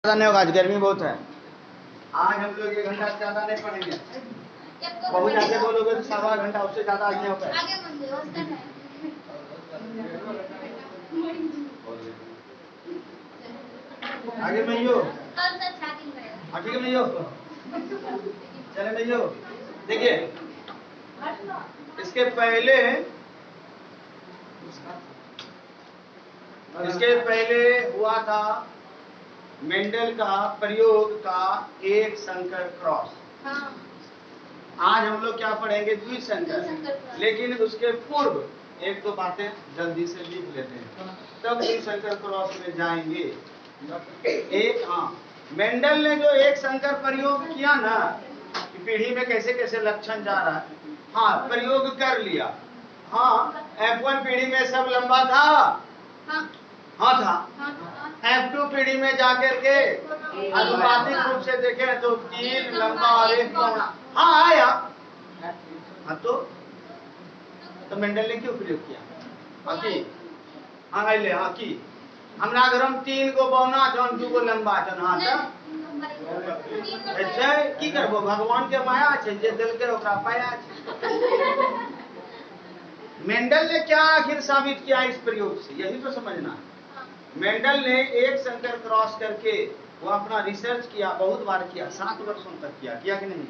नहीं होगा, आज गर्मी बहुत है। आज हम लोग 1 घंटा ज्यादा नहीं पढ़ेंगे। बहुत ज्यादा बोलोगे तो 1.25 घंटा, उससे ज्यादा आज नहीं हो पाएगा। आगे में यो ठीक है मैं यो चले मैं यो देखिए, इसके पहले हुआ था मेंडल का प्रयोग का एक संकर क्रॉस। हाँ। आज हम लोग क्या पढ़ेंगे? द्विसंकर। लेकिन उसके पूर्व एक दो बातें जल्दी से लिख लेते हैं, तब द्विसंकर क्रॉस में जाएंगे। मेंडल ने जो एक संकर प्रयोग किया ना, कि पीढ़ी में कैसे कैसे लक्षण जा रहा है, हाँ प्रयोग कर लिया। हाँ, F1 पीढ़ी में सब लंबा था। हाँ था। F2 पीढ़ी में जाकर के अनुपातिक रूप से देखें तो 3 लंबा और 1 चौड़ा। हाँ आया। हाँ तो मेंडल ने क्यों प्रयोग किया? की हमरा घर हम 3 गो बौना जन 2 गो लंबा जन। हाँ अच्छा की करबो, भगवान के माया छै, जे देलकै ओकरा पाया छै। मेंडल ने क्या आखिर साबित किया इस प्रयोग से, यही तो समझना है। मेंडल ने एक संकर क्रॉस करके वो अपना रिसर्च किया, बहुत बार किया, 7 वर्षों तक किया कि नहीं।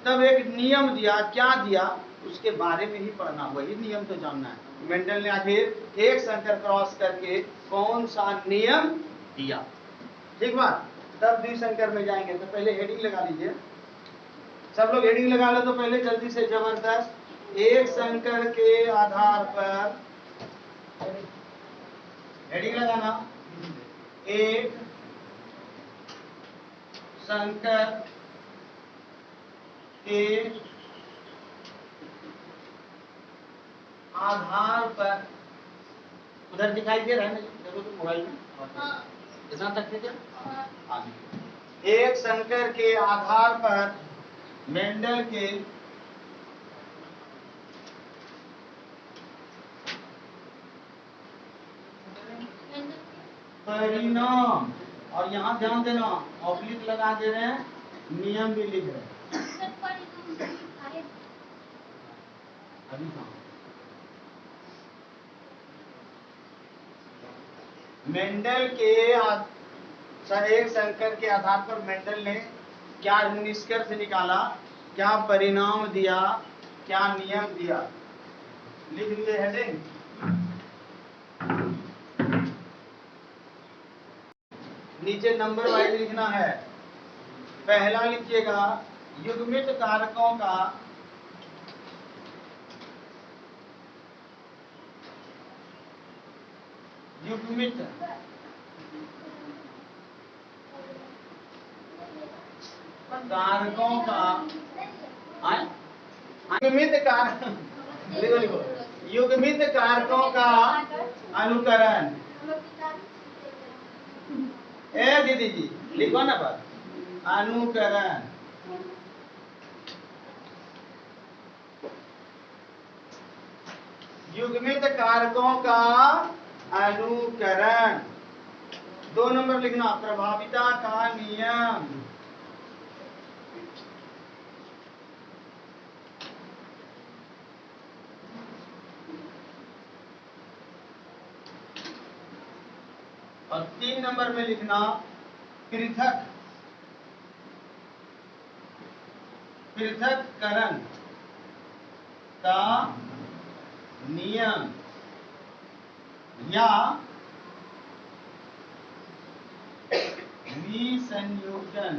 तब एक नियम दिया, क्या दिया उसके बारे में ही पढ़ना, वही नियम तो जानना है। मेंडल ने आखिर एक संकर क्रॉस करके कौन सा नियम दिया, ठीक बात। तब द्विसंकर में जाएंगे, तो पहले हेडिंग लगा लीजिए। सब लोग हेडिंग लगा लो तो पहले जल्दी से जबरदस्त। एक संकर के आधार पर हेडिंग लगाना, एक संकर के आधार पर, उधर दिखाई दे रहा है ना, देखो तो मोबाइल में इतना तक है क्या? एक संकर के आधार पर मेंडल के परिणाम, और यहाँ ध्यान देना ऑब्लिक लगा दे रहे हैं, नियम भी लिख रहे हैं। अभी मेंडल के एक संकर के आधार पर मेंडल ने क्या निष्कर्ष निकाला, क्या परिणाम दिया, क्या नियम दिया, लिख लिए हेडिंग। नीचे नंबर वाइज लिखना है। पहला लिखिएगा युग्मित कारकों का युग्मित कारकों का युग्मित कारकों का अनुकरण। दीदी जी लिखो ना पर अनुकरण। युग्मित कारकों का अनुकरण। 2 नंबर लिखना प्रभाविता का नियम। और 3 नंबर में लिखना पृथक्करण का नियम या विसंयोजन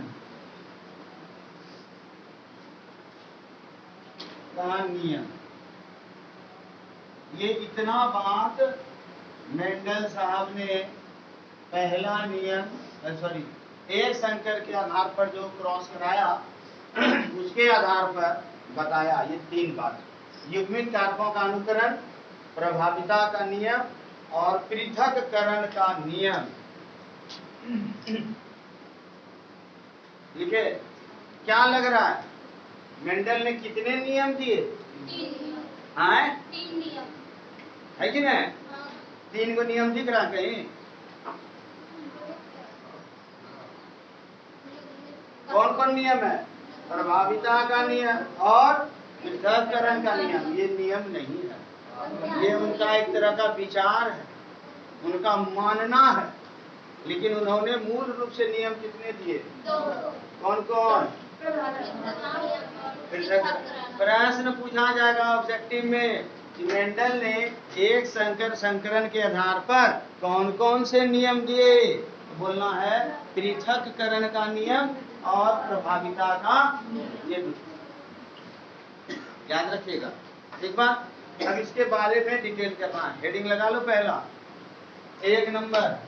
का नियम। ये इतना बात मेंडल साहब ने पहला नियम एक संकर के आधार पर जो क्रॉस कराया उसके आधार पर बताया। ये 3 बात, युग्मित कारकों का अनुकरण, प्रभाविता का नियम और पृथक्करण का नियम। ठीक है, क्या लग रहा है मेंडल ने कितने नियम दिए? 3 नियम है कि नहीं? 3 को नियम दिख रहा कहीं? कौन कौन नियम है? प्रभाविता का नियम और पृथक्करण का नियम। ये नियम नहीं है, ये उनका एक तरह का विचार है, उनका मानना है, लेकिन उन्होंने मूल रूप से नियम कितने दिए? कौन कौन? प्रश्न पूछा जाएगा ऑब्जेक्टिव में कि मेंडल ने एक संकरण के आधार पर कौन कौन से नियम दिए? बोलना है पृथक्करण का नियम और प्रभाविता का नियम। याद रखिएगा, ठीक बात। अब इसके बारे में डिटेल करना है। हेडिंग लगा लो पहला, एक नंबर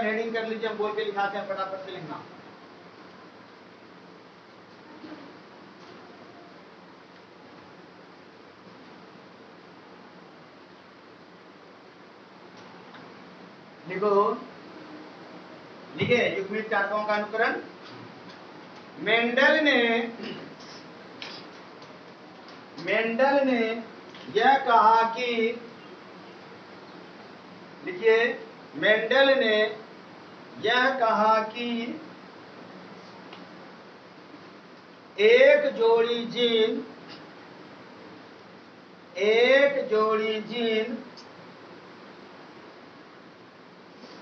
हेडिंग कर लीजिए। हम बोल के लिखाते हैं, फटाफट से लिखना। लिखो, लिखे युग्मित कारकों का अनुकरण। मेंडल ने यह कहा कि, लिखिए, मेंडल ने यह कहा कि एक जोड़ी जीन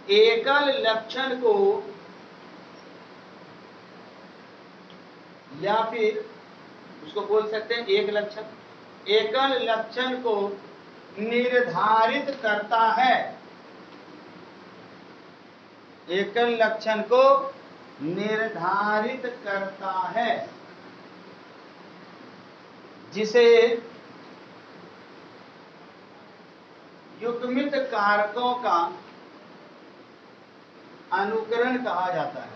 एकल लक्षण को या फिर उसको बोल सकते हैं एकल लक्षण को निर्धारित करता है। एकल लक्षण को निर्धारित करता है, जिसे युग्मित कारकों का अनुकरण कहा जाता है।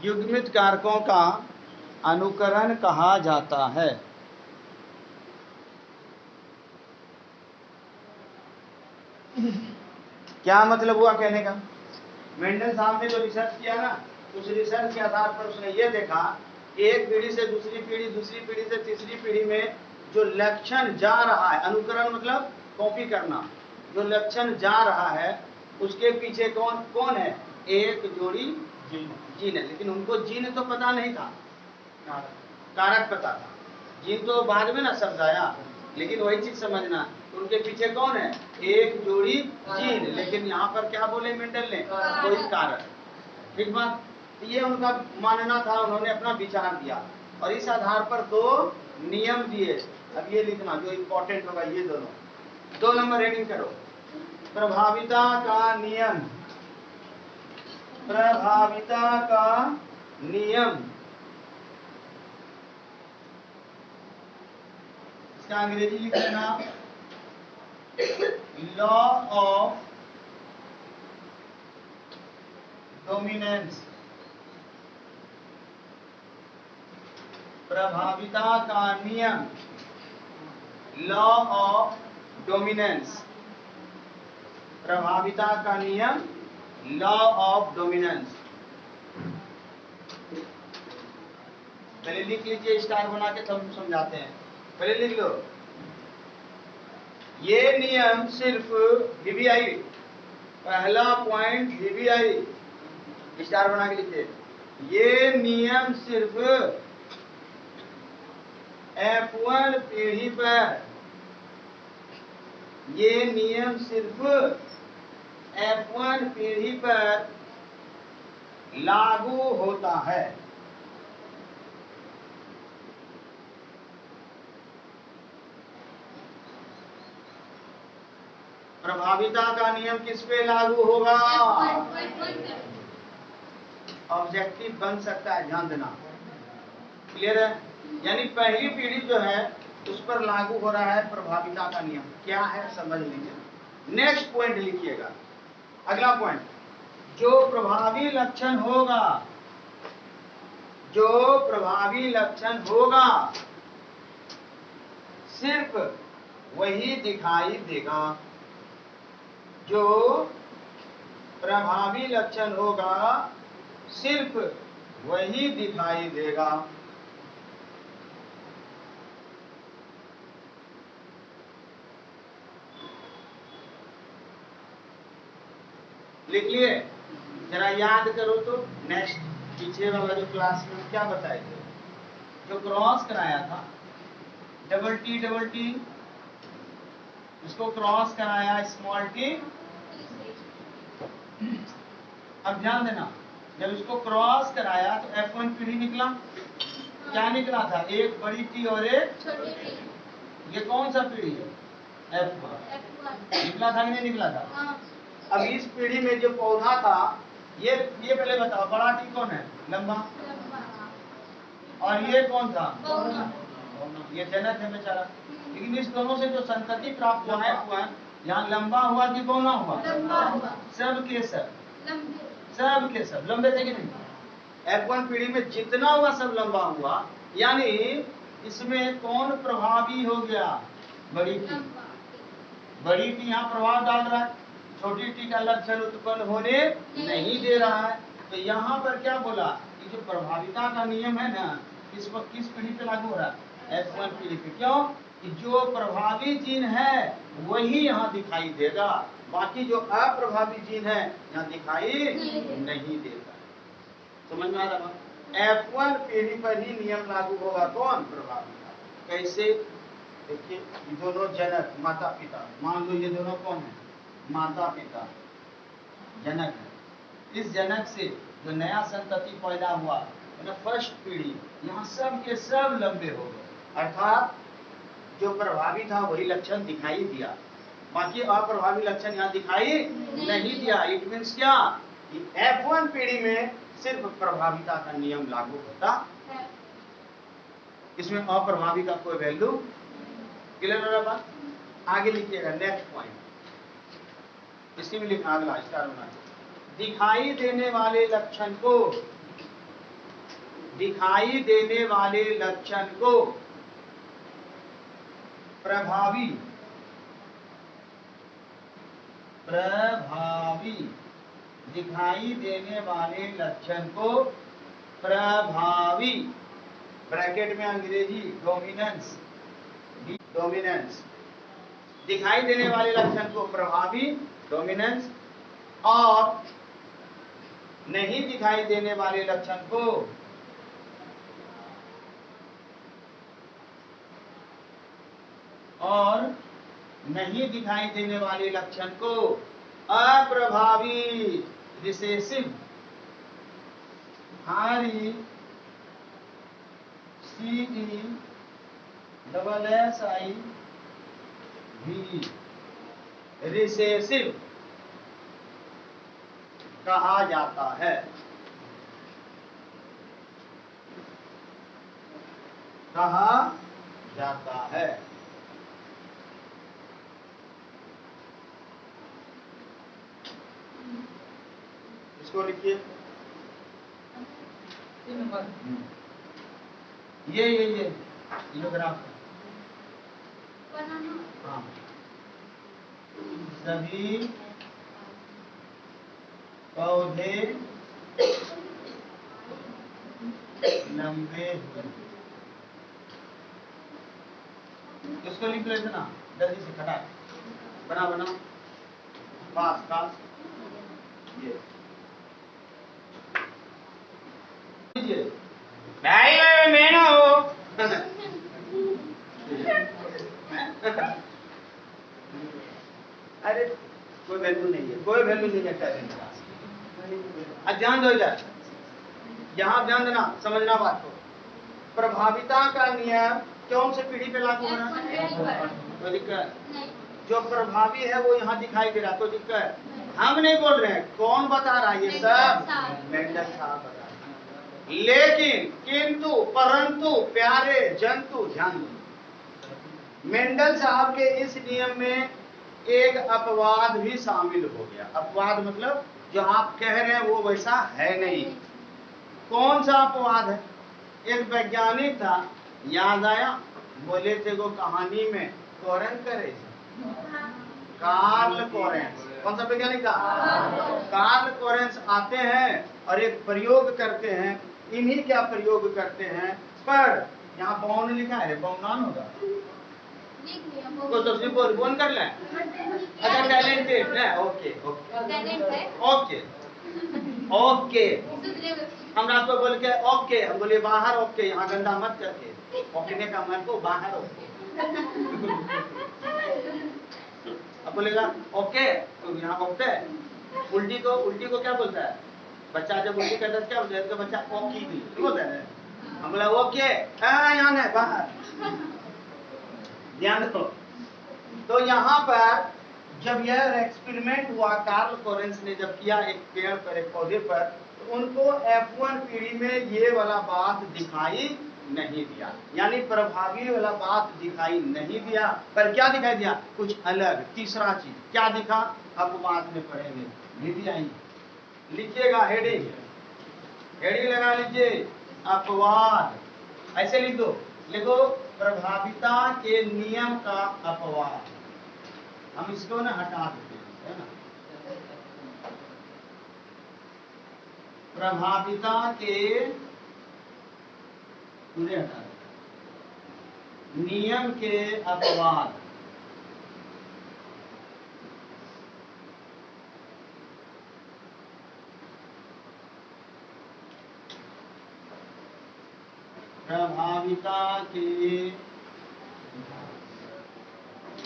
युग्मित कारकों का अनुकरण कहा जाता है। क्या मतलब हुआ कहने का? मेंडल साहब ने जो रिसर्च किया ना, उस रिसर्च के आधार पर उसने ये देखा, एक पीढ़ी से दूसरी पीढ़ी, दूसरी पीढ़ी से तीसरी पीढ़ी में जो लक्षण जा रहा है, अनुकरण मतलब कॉपी करना, जो लक्षण जा रहा है उसके पीछे कौन कौन है? एक जोड़ी जीन है। लेकिन उनको जीन तो पता नहीं था, कारक पता था। जीन तो बाद में ना शब्द आया, लेकिन वही चीज समझना, उनके पीछे कौन है? एक जोड़ी जीन। लेकिन यहाँ पर क्या बोले मेंडल ने? कोई कारक। ठीक बात। ये उनका मानना था, उन्होंने अपना विचार दिया और इस आधार पर दो नियम दिए। अब ये लिखना जो इंपॉर्टेंट होगा, ये दोनों। 2 नंबर हेडिंग करो, प्रभाविता का नियम। प्रभाविता का नियम, इसका अंग्रेजी लिख लेना, लॉ ऑफ डोमिनेंस। प्रभाविता का नियम, लॉ ऑफ डोमिनेंस। प्रभाविता का नियम, लॉ ऑफ डोमिनेंस। पहले लिख लीजिए, स्टार बना के तब समझाते हैं। पहले लिख लो, ये नियम सिर्फ वीवीआई, पहला पॉइंट वीवीआई, स्टार बना के लिखिए। ये नियम सिर्फ F1 पीढ़ी पर, ये नियम सिर्फ F1 पीढ़ी पर लागू होता है। प्रभाविता का नियम किस पे लागू होगा? ऑब्जेक्टिव बन सकता है, ध्यान देना। क्लियर है? यानी पहली पीढ़ी जो है उस पर लागू हो रहा है प्रभाविता का नियम। क्या है समझ लीजिए। नेक्स्ट पॉइंट लिखिएगा, अगला पॉइंट, जो प्रभावी लक्षण होगा, जो प्रभावी लक्षण होगा सिर्फ वही दिखाई देगा। जो प्रभावी लक्षण होगा सिर्फ वही दिखाई देगा। लिख लिए? जरा याद करो तो नेक्स्ट पीछे वाला जो क्लास में क्या बताए थे, जो क्रॉस कराया था डबल टी इसको क्रॉस कराया स्मॉल टी। अब ध्यान देना, जब इसको क्रॉस कराया तो F1 पीढ़ी निकला। क्या निकला था? एक बड़ी टी और एक छोटी टी। ये कौन सा पीढ़ी है? F1 निकला था कि नहीं निकला था? अब इस पीढ़ी में जो पौधा था, ये पहले बताओ, बड़ा टी कौन है? लंबा। और ये कौन था? ये जनक है बेचारा। लेकिन इस दोनों से जो संतति प्राप्त हुआ है यहाँ लंबा हुआ कि बौना हुआ? सब के सब लंबे थे कि नहीं? F1 पीढ़ी में जितना हुआ सब लंबा हुआ, यानी इसमें कौन प्रभावी हो गया? बड़ी टी। बड़ी टी यहाँ प्रभाव डाल रहा है, छोटी टी का लक्षण उत्पन्न होने नहीं दे रहा है। तो यहाँ पर क्या बोला कि जो प्रभाविता का नियम है ना, किस पीढ़ी पे लागू हो रहा है? F1 पीढ़ी पे। क्यों? कि जो प्रभावी जीन है वही यहाँ दिखाई देगा, बाकी जो अप्रभावी जीन है यहाँ दिखाई नहीं देता। समझ में आ रहा? F1 पीढ़ी पर ही नियम लागू होगा। कौन? प्रभाविता। कैसे? देखिए, ये दोनों जनक माता पिता, मान लो ये दोनों कौन है? माता पिता जनक है। इस जनक से जो नया संतति पैदा हुआ, फर्स्ट पीढ़ी, यहाँ सब के सब लंबे हो गए, अर्थात जो प्रभावी था वही लक्षण दिखाई दिया, बाकी अप्रभावी लक्षण यहाँ दिखाई नहीं दिया। इट मीन्स क्या? कि F1 पीढ़ी में सिर्फ प्रभाविता का नियम लागू होता, इसमें अप्रभावी का कोई वैल्यू। क्लियर हो रहा बात? आगे लिखिएगा नेक्स्ट पॉइंट, इसी में लिखना अगला स्टार होना। दिखाई देने वाले लक्षण को प्रभावी दिखाई देने वाले लक्षण को प्रभावी, ब्रैकेट में अंग्रेजी डोमिनेंस, दिखाई देने वाले लक्षण को प्रभावी डोमिनेंस, और नहीं दिखाई देने वाले लक्षण को अप्रभावी रिसेसिव, RECESSIV रिसेसिव कहा जाता है। इसको लिखिए, ये ग्राफ है। हाँ, सभी पौधे लंबे हुए। इसको लिख लेते ना जल्दी से, खटा बना पास ये भाई मैं ना हो अरे कोई वैल्यू नहीं है टैलेंट का। ध्यान दो इधर, यहाँ ध्यान देना, समझना बात को। प्रभाविता का नियम कौन से पीढ़ी पे लागू हो रहा है? कोई दिक्कत? जो प्रभावी है वो यहाँ दिखाई दे रहा, कोई दिक्कत? हम नहीं बोल रहे हैं, कौन बता रहा है? ये सब मेंडल साहब बता रहे हैं। लेकिन किंतु परंतु प्यारे जंतु, ध्यान दो, मेंडल साहब के इस नियम में एक अपवाद भी शामिल हो गया। अपवाद मतलब जो आप कह रहे हैं वो वैसा है नहीं। कौन सा अपवाद है? एक वैज्ञानिक था, याद आया? बोले थे वो कहानी में कोरेंस करे, कार्ल कोरेंस। कौन सा वैज्ञानिक था? कार्ल कोरेंस आते हैं और एक प्रयोग करते हैं। इन्हीं क्या प्रयोग करते हैं? पर यहाँ बाउन लिखा है, बाउनान होगा, को तो सिर्फ बोल कर ले। अच्छा टैलेंटेड है, ओके ओके ओके ओके। हम रात को बोल के ओके, हम बोले बाहर ओके, यहाँ गंदा मत करके, ओके का मन को बाहर ओके। अब बोलेगा ओके तो यहाँ ओके। उल्टी को क्या बोलता है बच्चा? जब उल्टी करता है क्या बोलता है? तो बच्चा ओकी बोलता है। हम बोला ओके यहाँ है बाहर। ध्यान दो। तो यहाँ पर जब यह एक्सपेरिमेंट हुआ, कार्ल कोरेंस ने जब किया एक पेड़ पर, एक पौधे पर, तो उनको F1 पीढ़ी में ये वाला बात दिखाई नहीं दिया, यानी प्रभावी वाला बात दिखाई नहीं दिया। पर क्या दिखाई दिया? कुछ अलग, तीसरा चीज क्या दिखा? अब बाद में पढ़ेंगे। विधि आई, लिखिएगा हेडिंग, हेडिंग लगा लीजिए अपवाद। ऐसे लिख दो, लिखो प्रभाविता के नियम का अपवाद। हम इसको ना हटा देते हैं, है ना? प्रभाविता के पूरे हटा देते, नियम के अपवाद। प्रभाविता के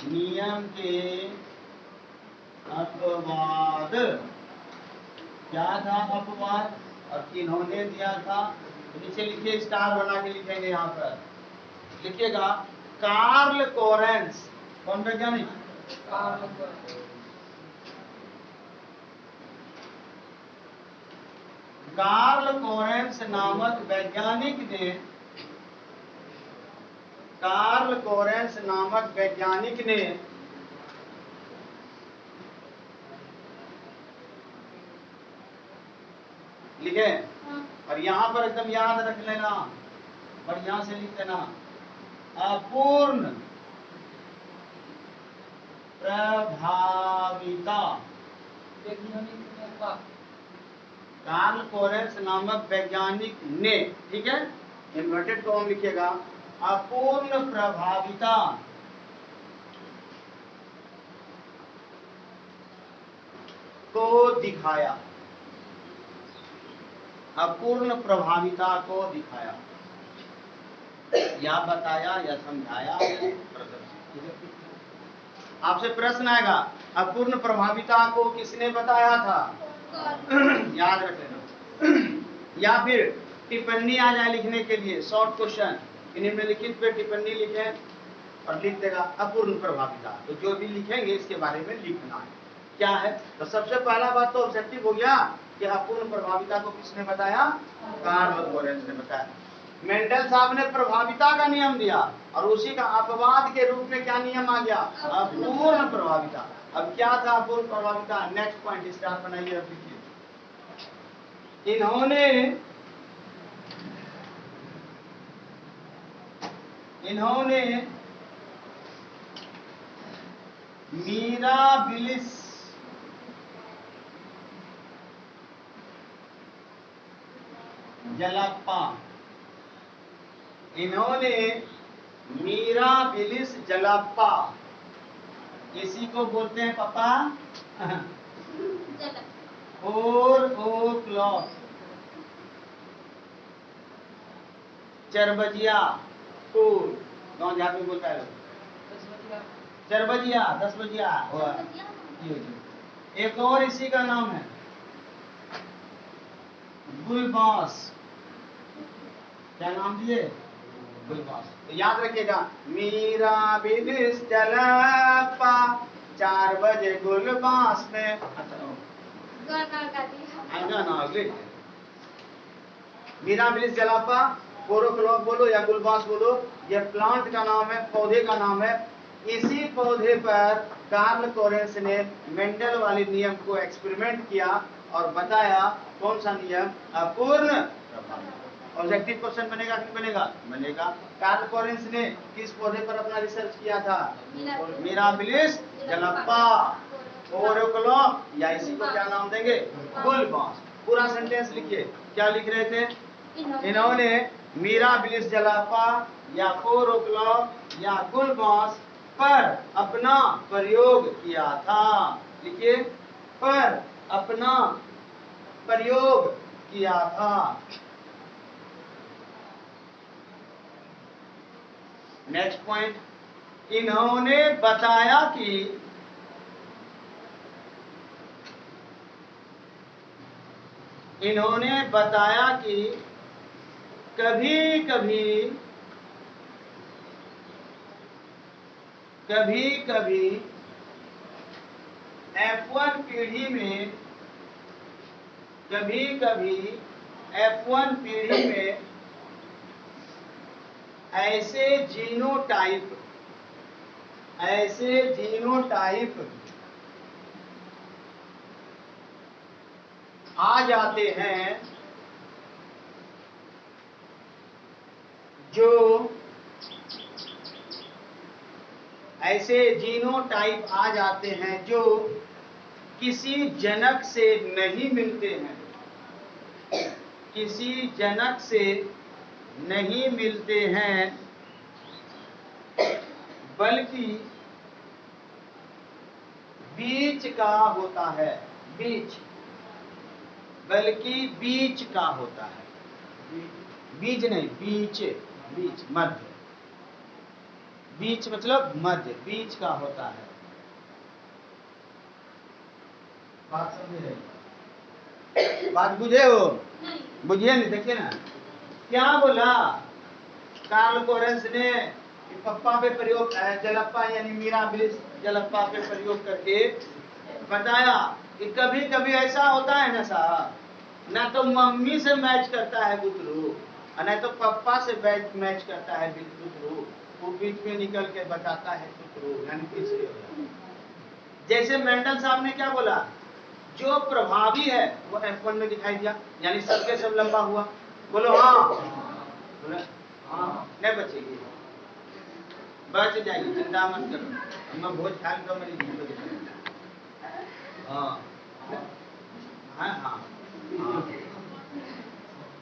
नियम के अपवाद। क्या था अपवाद और किन्होंने दिया था? तो नीचे लिखिए, स्टार बना के लिखेंगे। यहाँ पर लिखिएगा कार्ल कोरेंस। कौन वैज्ञानिक? कार्ल कोरेंस नामक वैज्ञानिक ने, कार्ल कोरेंस नामक वैज्ञानिक ने लिखे। और यहां पर एकदम याद रख लेना, बढ़िया से लिख देना, अपूर्ण प्रभाविता। कार्ल कोरेंस नामक वैज्ञानिक ने, ठीक है, इन्वर्टेड कॉम लिखिएगा, अपूर्ण प्रभाविता को दिखाया, अपूर्ण प्रभाविता को दिखाया, या बताया या समझाया या प्रदर्शित। आपसे प्रश्न आएगा, अपूर्ण प्रभाविता को किसने बताया था? याद रख लेना। या फिर टिप्पणी आ जाए लिखने के लिए, शॉर्ट क्वेश्चन, निम्नलिखित पे टिप्पणी लिखें और लिख देगा अपूर्ण प्रभाविता। तो जो भी लिखेंगे इसके बारे में लिखना है क्या है। तो सबसे पहला बात तो ऑब्जेक्टिव हो गया कि अपूर्ण प्रभाविता को किसने बताया? कार्ल कोरेंस ने बताया। मेंडल साहब ने प्रभाविता का नियम दिया और उसी का अपवाद के रूप में क्या नियम आ गया? अपूर्ण प्रभाविता। अब क्या था अपूर्ण प्रभाविता? नेक्स्ट पॉइंट स्टार बनाइए। अब लिखिए, इन्होंने मिराबिलिस जलाप्पा, इन्होंने मिराबिलिस जलाप्पा, इसी को बोलते हैं पापा और ओ क्लॉथ, चरबजिया फूल, गाँव जहाँ पे बोलता है चरबजिया, 10 बजिया। एक और इसी का नाम है गुलबास। क्या नाम दिए? गुलबास। तो याद रखिएगा, मिराबिलिस जलाप्पा, 4 बजे गुलबास में मिराबिलिस जलाप्पा, 4 o'clock बोलो या गुलबास बोलो, यह प्लांट का नाम है, पौधे का नाम है। इसी पौधे पर कार्ल कोरेंस ने मेंडल वाले नियम को एक्सपेरिमेंट किया और बताया। कौन सा नियम? अपूर्ण प्रभाविता। ऑब्जेक्टिव क्वेश्चन बनेगा कि बनेगा? बनेगा। कार्ल कोरेंस ने किस पौधे पर अपना रिसर्च किया था? मिराबिलिस जलाप्पा, 4 o'clock, या इसी को क्या नाम देंगे? गुलबास। पूरा सेंटेंस लिखिए, क्या लिख रहे थे? इन्होंने मिराबिलिस जलाप्पा या 4 o'clock या गुलबास पर अपना प्रयोग किया था। लिखिए, पर अपना प्रयोग किया था। नेक्स्ट पॉइंट, इन्होंने बताया कि कभी कभी F1 पीढ़ी में ऐसे जीनोटाइप आ जाते हैं जो किसी जनक से नहीं मिलते हैं, बल्कि बीच का होता है। बीज नहीं, बीच मध्य। बीच मतलब मध्य, बीच का होता है। बात समझ रहे? बात बुझे हो? बुझिए नहीं, देखिए ना क्या बोला कार्ल कोरेंस ने कि पप्पा पे प्रयोग, जलप्पा यानी मिराबिलिस जलप्पा पे प्रयोग करके बताया कि कभी कभी ऐसा होता है ना साहब, ना तो मम्मी से मैच करता है बुतरू, और ना तो पप्पा से मैच करता है बुतरू, वो बीच में निकल के बताता है बुतरू, यानी तीसरी हो जाता है। जैसे मेंडल साहब ने क्या बोला, जो प्रभावी है वो F1 में दिखाई दिया, यानी सबके सब लंबा हुआ। बोलो हाँ, बोले हाँ, नहीं बचेगी, बच जाएगी, चिंता मत करो, मैं बहुत ख्याल करो मेरी जिंदगी। हाँ हाँ हाँ,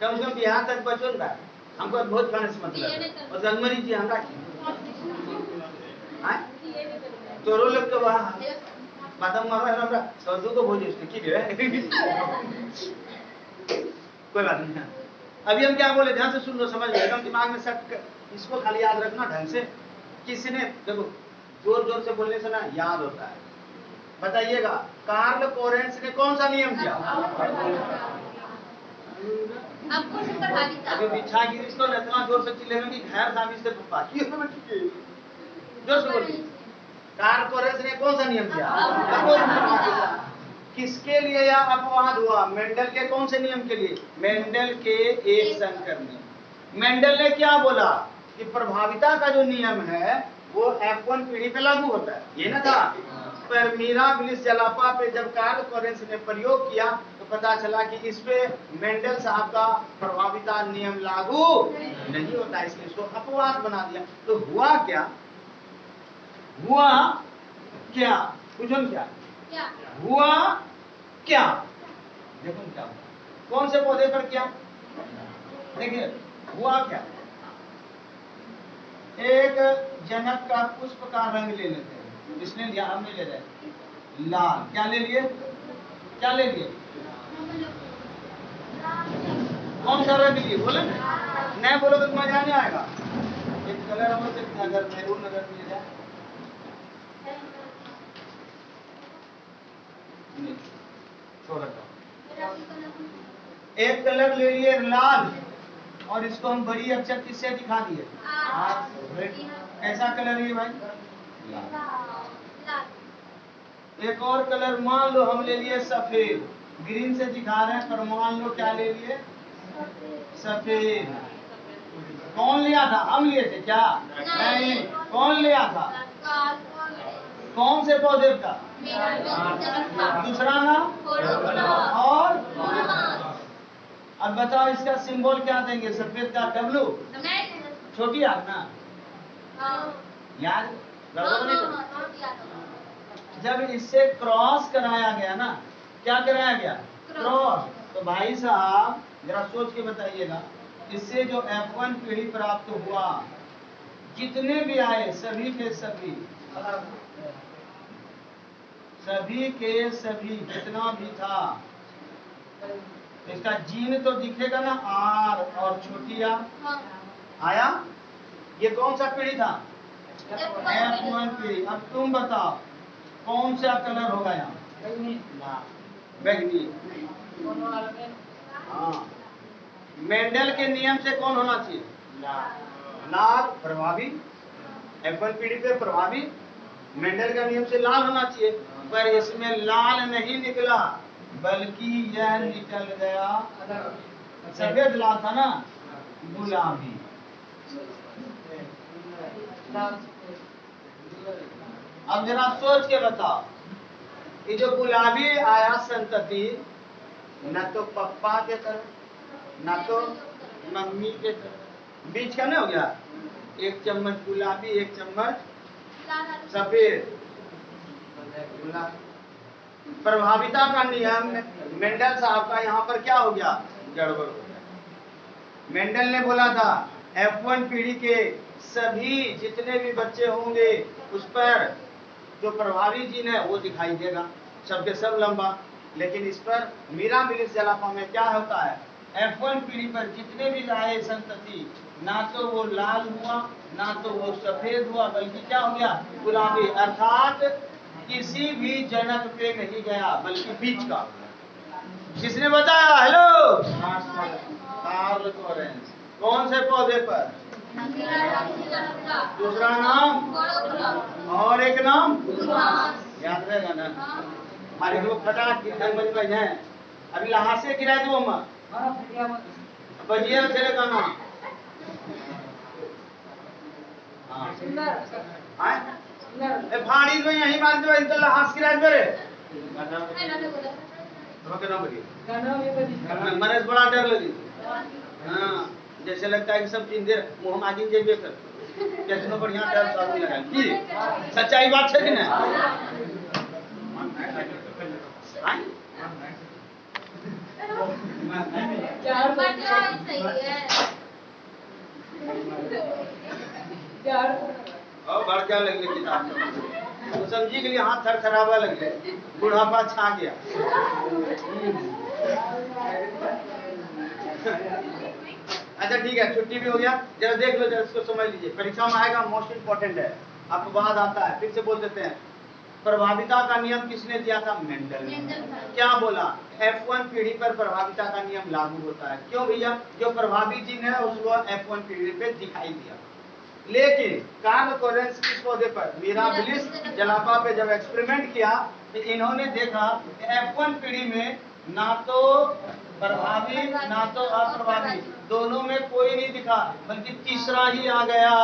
कम से कम यहाँ तक बचो ना, हमको बहुत खाने से मतलब। और जनमरी जी हमरा तोरो लोग के वहाँ मातम मारो है ना, सौदू को भोज की कोई बात नहीं है। अभी हम क्या बोले, ध्यान से सुन लो, समझ लो, एकदम दिमाग में सेट, इसको खाली याद रखना ढंग से। किसी ने देखो जोर जोर से बोलने से ना याद होता है। बताइएगा, कार्ल कोरेंस ने कौन सा नियम दिया? अभी बिछा गिरी तो इतना जोर से चिल्लेगा कि खैर सामी से बाकी जोर से बोलिए। कार्ल कोरेंस ने कौन सा नियम दिया? किसके लिए यह अपवाद हुआ? मेंडल के कौन से नियम के लिए? मेंडल के एक संकर नियम। मेंडल ने क्या बोला कि प्रभाविता का जो नियम है वो F1 पीढ़ी पे लागू होता है, ये ना था। पर मिराबिलिस जलापा पे जब कार्ल कोरेंस ने प्रयोग किया तो पता चला कि इस पे मेंडल साहब का प्रभाविता नियम लागू नहीं होता, इसलिए इसको अपवाद बना दिया। तो हुआ क्या? पूछो क्या हुआ? क्या देखो क्या हुआ, कौन से पौधे पर क्या? देखिए हुआ क्या, एक जनक का पुष्प का रंग ले लेते हैं, जिसने लिया, हम नहीं ले रहे, लाल। क्या ले लिए? कौन सा रंग लिए? बोले नहीं, बोलो तो मजा नहीं आएगा। एक कलर हम लोग अगर मैरून अगर मिल जाए, एक कलर ले लिए लाल, और इसको हम बड़ी अक्षर किससे दिखा दिए? कैसा कलर है भाई? एक और कलर मान लो हम ले लिए सफेद, ग्रीन से दिखा रहे हैं, पर मान लो क्या ले लिए? सफेद। कौन लिया था? हम लिए थे क्या? नहीं। कौन लिया था? कौन से पौधे का? दूसरा नाम? और अब बताओ इसका सिंबल क्या देंगे? सफेद का W, छोटी आग ना याद? जब इससे क्रॉस कराया गया ना, क्या कराया गया? क्रॉस। तो भाई साहब जरा सोच के बताइएगा, इससे जो F1 पीढ़ी प्राप्त हुआ, जितने भी आए सभी के सभी सभी के सभी जितना भी था, इसका जीन तो दिखेगा ना, आर और छोटी आर आया। ये कौन सा पीढ़ी था? F1 पीढ़ी। अब तुम बताओ कौन सा कलर होगा यहाँ? बैगनी। हाँ, मेंडल के नियम से कौन होना चाहिए? लाल प्रभावी। F1 पीढ़ी पे प्रभावी मेंडल का नियम से लाल होना चाहिए, पर इसमें लाल नहीं निकला, बल्कि यह निकल गया, सफेद लाल था ना, गुलाबी। अब जरा सोच के बताओ, ये जो गुलाबी आया संतति, न तो पप्पा के तरह न तो मम्मी के तरह, बीच का नहीं हो गया, एक चम्मच गुलाबी एक चम्मच सफेद। प्रभाविता का नियम मेंडल साहब का यहाँ पर क्या हो गया? गड़बड़ हो गया। मेंडल ने बोला था F1 पीढ़ी के सभी जितने भी बच्चे होंगे उस पर जो प्रभावी जीन है वो दिखाई देगा, सबके सब लंबा। लेकिन इस पर मिराबिलिस जलापा में क्या होता है? F1 पीढ़ी पर जितने भी आए संतति, ना तो वो लाल हुआ ना तो वो सफेद हुआ, बल्कि क्या हो गया? गुलाबी। अर्थात किसी भी जनक पे नहीं गया, बल्कि बीच का। किसने बताया? Hello, Carl Lawrence. कौन से पौधे पर? दूसरा नाम और एक नाम याद रहेगा ना? हमारे लोग फटाक समझ में है। अभी लहाज से गिरा दो अम्मा बजिया चले का नाम। फाड़ी में यही मार दो, इनका लहाज गिरा दो रे। मनेस बड़ा डर लगी। हाँ, जैसे लगता है कि सब चीज देर मुँह मागिन जेबे कर, कैसे बढ़िया डर साबुन लगा की। सच्चाई बात है कि नहीं? और बढ़ क्या लगे किताब तो समझी के लिए हाथ थरथरावा लगे, बुढ़ापा छा गया। अच्छा ठीक है, छुट्टी भी हो गया। जरा देख लो, जरा इसको समझ लीजिए, परीक्षा में आएगा, मोस्ट इंपोर्टेंट है। आपको बाद आता है, फिर से बोल देते हैं। प्रभाविता का नियम किसने दिया था? मेंडल ने। क्या बोला? F1 पीढ़ी पर प्रभाविता का नियम लागू होता है। क्यों भैया? जो प्रभावी जीन है उसको F1 पीढ़ी पे दिखाई दिया। लेकिन कार्ल लोरेंस किस पौधे पर? मिराबिलिस जलापा पे जब एक्सपेरिमेंट किया तो इन्होंने देखा कि F1 पीढ़ी में ना तो प्रभावी ना तो अप्रभावी, दोनों में कोई नहीं दिखा, बल्कि तीसरा ही आ गया।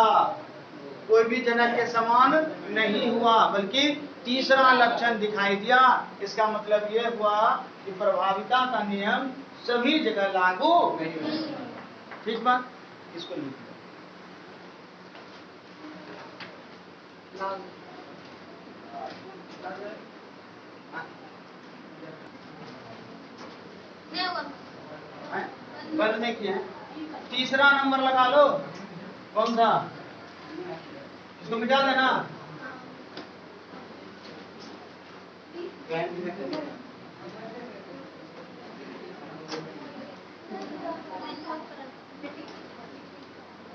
कोई भी जनक के समान नहीं हुआ, बल्कि तीसरा लक्षण दिखाई दिया। इसका मतलब यह हुआ कि प्रभाविता का नियम सभी जगह लागू नहीं। ठीक बात? इसको लिख लो। बंद नहीं किया है। तीसरा नंबर लगा लो। कौन सा? इसको मिटा देना।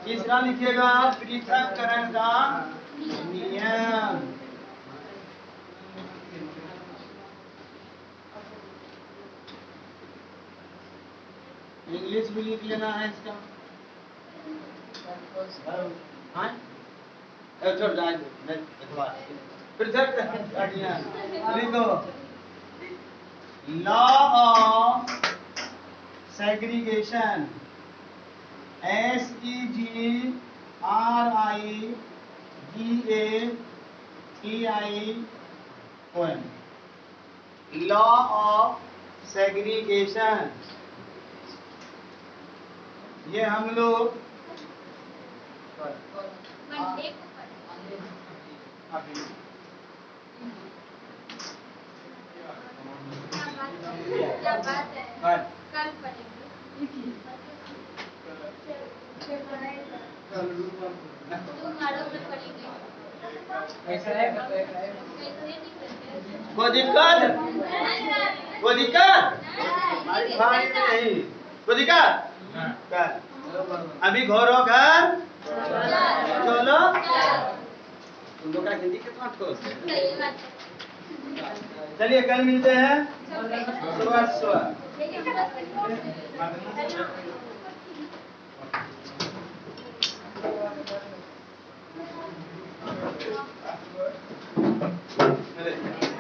तीसरा लिखिएगा पृथक्करण का नियम। इंग्लिश भी लिख लेना है इसका। पृथक्करण लिखो। Law of segregation, SEGRIGATION। Law of segregation ये हम लोग कोई दिक्कत? कोई दिक्कत? भाई नहीं कोई दिक्कत? कर अभी घोरो घर चलो। तुम लोग का हिंदी कितना ठोस है। चलिए कल मिलते हैं सुबह सुबह। अरे